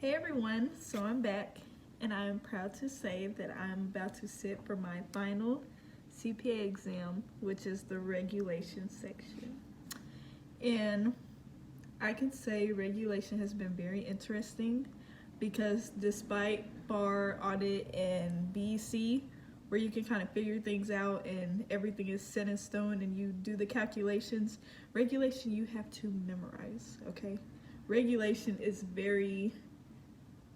Hey everyone, so I'm back and I am proud to say that I'm about to sit for my final CPA exam, which is the regulation section. And I can say regulation has been very interesting because despite bar, audit, and BEC, where you can kind of figure things out and everything is set in stone and you do the calculations, regulation you have to memorize, okay? Regulation is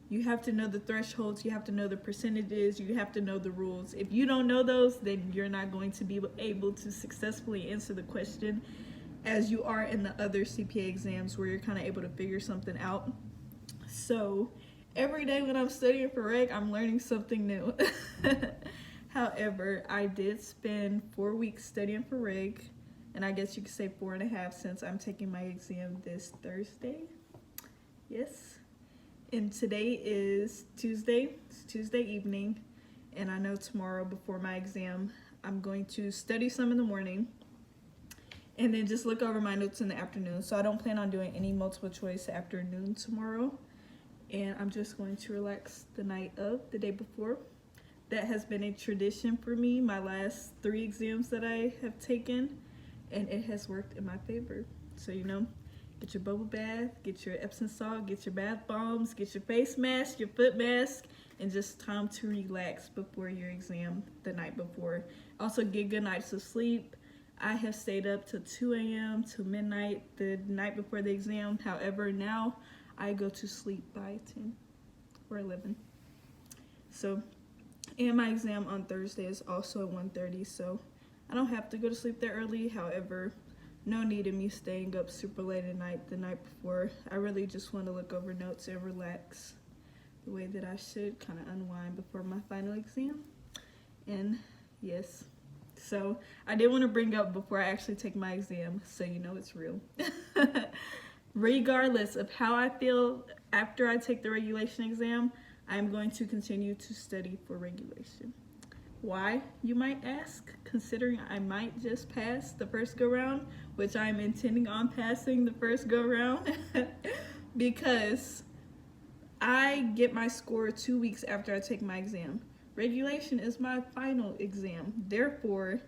you have to know the thresholds, you have to know the percentages, you have to know the rules. If you don't know those, then you're not going to be able to successfully answer the question as you are in the other CPA exams where you're kind of able to figure something out. So every day when I'm studying for REG, I'm learning something new. However, I did spend 4 weeks studying for REG, and I guess you could say 4.5 since I'm taking my exam this Thursday. Yes. And today is Tuesday. It's Tuesday evening, and I know tomorrow before my exam, I'm going to study some in the morning and then just look over my notes in the afternoon. So I don't plan on doing any multiple choice afternoon tomorrow, and I'm just going to relax the night of the day before. That has been a tradition for me, my last 3 exams that I have taken, and it has worked in my favor. So, get your bubble bath, get your Epsom salt, get your bath bombs, get your face mask, your foot mask, and just time to relax before your exam the night before. Also get good nights of sleep. I have stayed up till 2 a.m. to midnight the night before the exam. However, now I go to sleep by 10 or 11. So, and my exam on Thursday is also at 1:30, so I don't have to go to sleep that early. However, no need in me staying up super late at night the night before. I really just want to look over notes and relax the way that I should, kind of unwind before my final exam. And yes, so I did want to bring up before I actually take my exam, so you know it's real. Regardless of how I feel after I take the regulation exam, I'm going to continue to study for regulation. Why, you might ask, considering I might just pass the first go-round, which I'm intending on passing the first go-round, because I get my score 2 weeks after I take my exam. Regulation is my final exam. Therefore,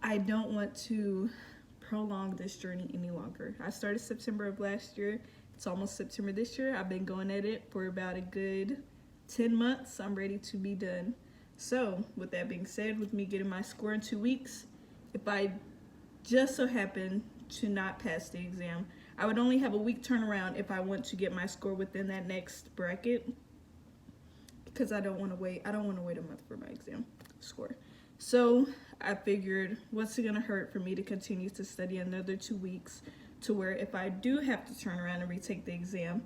I don't want to prolong this journey any longer. I started September of last year. It's almost September this year. I've been going at it for about a good 10 months. I'm ready to be done. So, with that being said, with me getting my score in 2 weeks, if I just so happen to not pass the exam, I would only have a week turnaround if I want to get my score within that next bracket, because I don't want to wait. I don't want to wait a month for my exam score. So I figured, what's it gonna hurt for me to continue to study another 2 weeks, to where if I do have to turn around and retake the exam,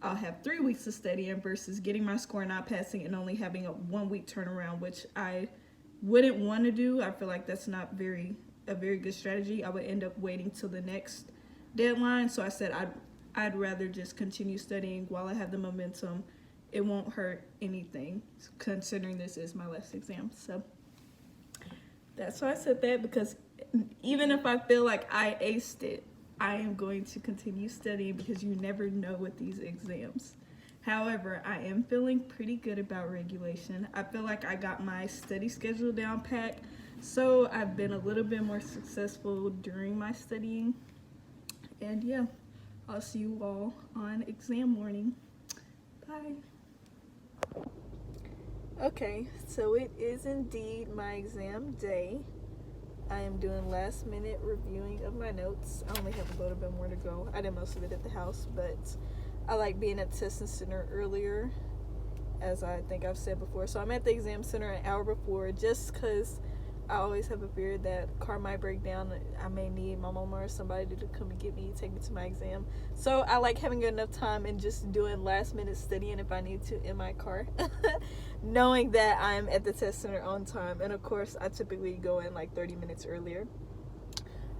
I'll have 3 weeks of studying versus getting my score and not passing and only having a 1 week turnaround, which I wouldn't want to do. I feel like that's not a very good strategy. I would end up waiting till the next deadline. So I said I'd rather just continue studying while I have the momentum. It won't hurt anything, considering this is my last exam. So that's why I said that, because even if I feel like I aced it, I am going to continue studying, because you never know with these exams. However, I am feeling pretty good about regulation. I feel like I got my study schedule down pat, so I've been a little bit more successful during my studying. And yeah, I'll see you all on exam morning. Bye. Okay, so it is indeed my exam day. I am doing last minute reviewing of my notes. I only have a little bit more to go. I did most of it at the house, but I like being at the testing center earlier, as I think I've said before. So I'm at the exam center an hour before, just because I always have a fear that car might break down. I may need my mama or somebody to come and get me, take me to my exam. So I like having enough time and just doing last minute studying if I need to in my car, knowing that I'm at the test center on time. And of course, I typically go in like 30 minutes earlier.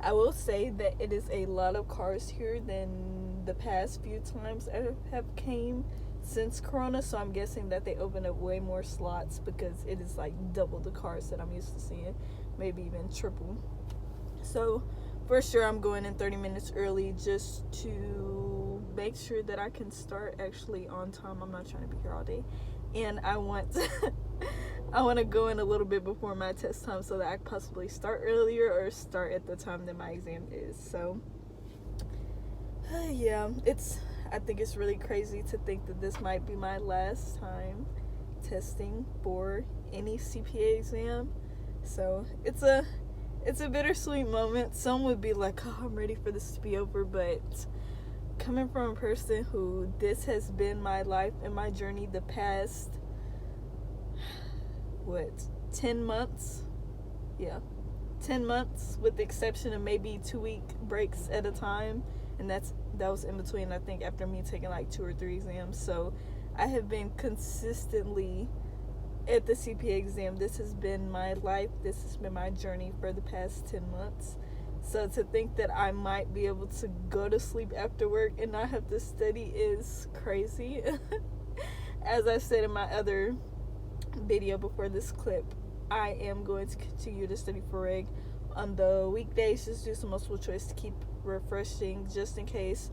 I will say that it is a lot of cars here than the past few times I have came since Corona, so I'm guessing that they opened up way more slots, because it is like double the cars that I'm used to seeing, maybe even triple. So for sure I'm going in 30 minutes early just to make sure that I can start actually on time. I'm not trying to be here all day, and I want to go in a little bit before my test time so that I can possibly start earlier or start at the time that my exam is. So yeah, I think it's really crazy to think that this might be my last time testing for any CPA exam. So it's a bittersweet moment. Some would be like, oh, I'm ready for this to be over, but coming from a person who this has been my life and my journey the past 10 months, yeah, 10 months, with the exception of maybe 2-week breaks at a time, and that was in between, I think, after me taking like 2 or 3 exams. So I have been consistently at the CPA exam. This has been my life. This has been my journey for the past 10 months. So to think that I might be able to go to sleep after work and not have to study is crazy. As I said in my other video before this clip, I am going to continue to study for REG on the weekdays. Just do some multiple choice to keep refreshing, just in case,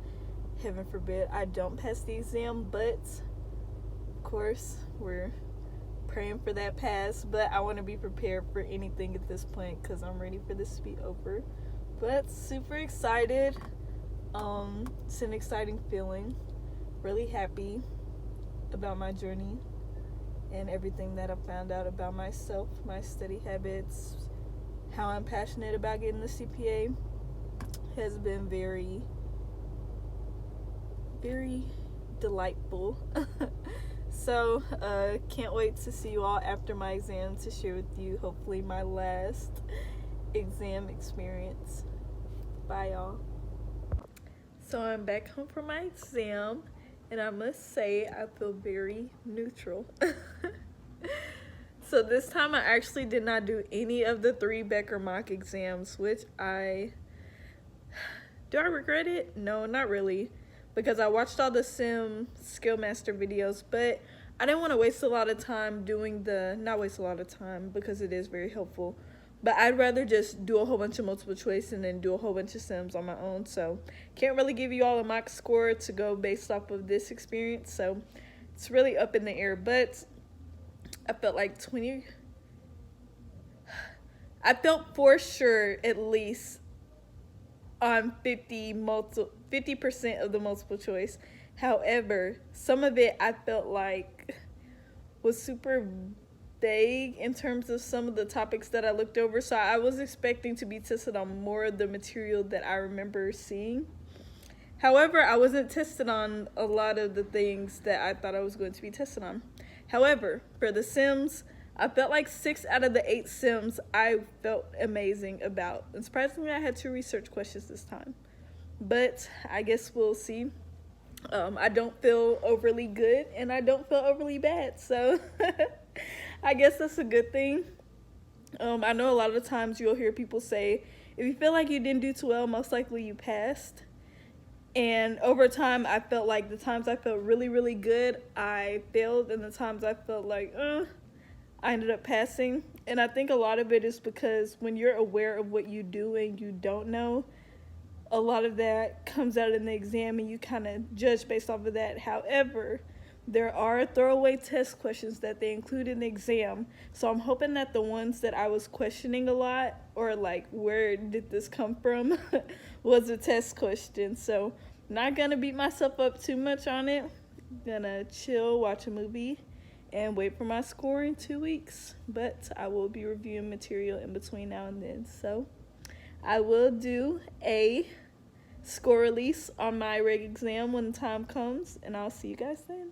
heaven forbid, I don't pass the exam. But of course, we're praying for that pass, but I want to be prepared for anything at this point because I'm ready for this to be over. But super excited. It's an exciting feeling. Really happy about my journey and everything that I found out about myself, my study habits, how I'm passionate about getting the CPA has been very, very delightful. So can't wait to see you all after my exam to share with you hopefully my last exam experience. Bye, y'all. So I'm back home from my exam, and I must say I feel very neutral. So this time I actually did not do any of the 3 Becker mock exams, which do I regret it? No, not really, because I watched all the Sim Skillmaster videos, but I didn't want to waste a lot of time doing not waste a lot of time because it is very helpful, but I'd rather just do a whole bunch of multiple choice and then do a whole bunch of Sims on my own. So can't really give you all a mock score to go based off of this experience, so it's really up in the air. But I felt like I felt for sure at least on 50% of the multiple choice. However, some of it I felt like was super vague in terms of some of the topics that I looked over. So I was expecting to be tested on more of the material that I remember seeing. However, I wasn't tested on a lot of the things that I thought I was going to be tested on. However, for the Sims, I felt like 6 out of the 8 Sims I felt amazing about. And surprisingly, I had 2 research questions this time. But I guess we'll see. I don't feel overly good and I don't feel overly bad. So I guess that's a good thing. I know a lot of times you'll hear people say, if you feel like you didn't do too well, most likely you passed. And over time, I felt like the times I felt really, really good, I failed. And the times I felt like, I ended up passing. And I think a lot of it is because when you're aware of what you do and you don't know, a lot of that comes out in the exam and you kind of judge based off of that. However, there are throwaway test questions that they include in the exam. So I'm hoping that the ones that I was questioning a lot, or like, where did this come from, was a test question. So not gonna beat myself up too much on it. Gonna chill, watch a movie, and wait for my score in 2 weeks. But I will be reviewing material in between now and then. So I will do a score release on my REG exam when the time comes, and I'll see you guys then.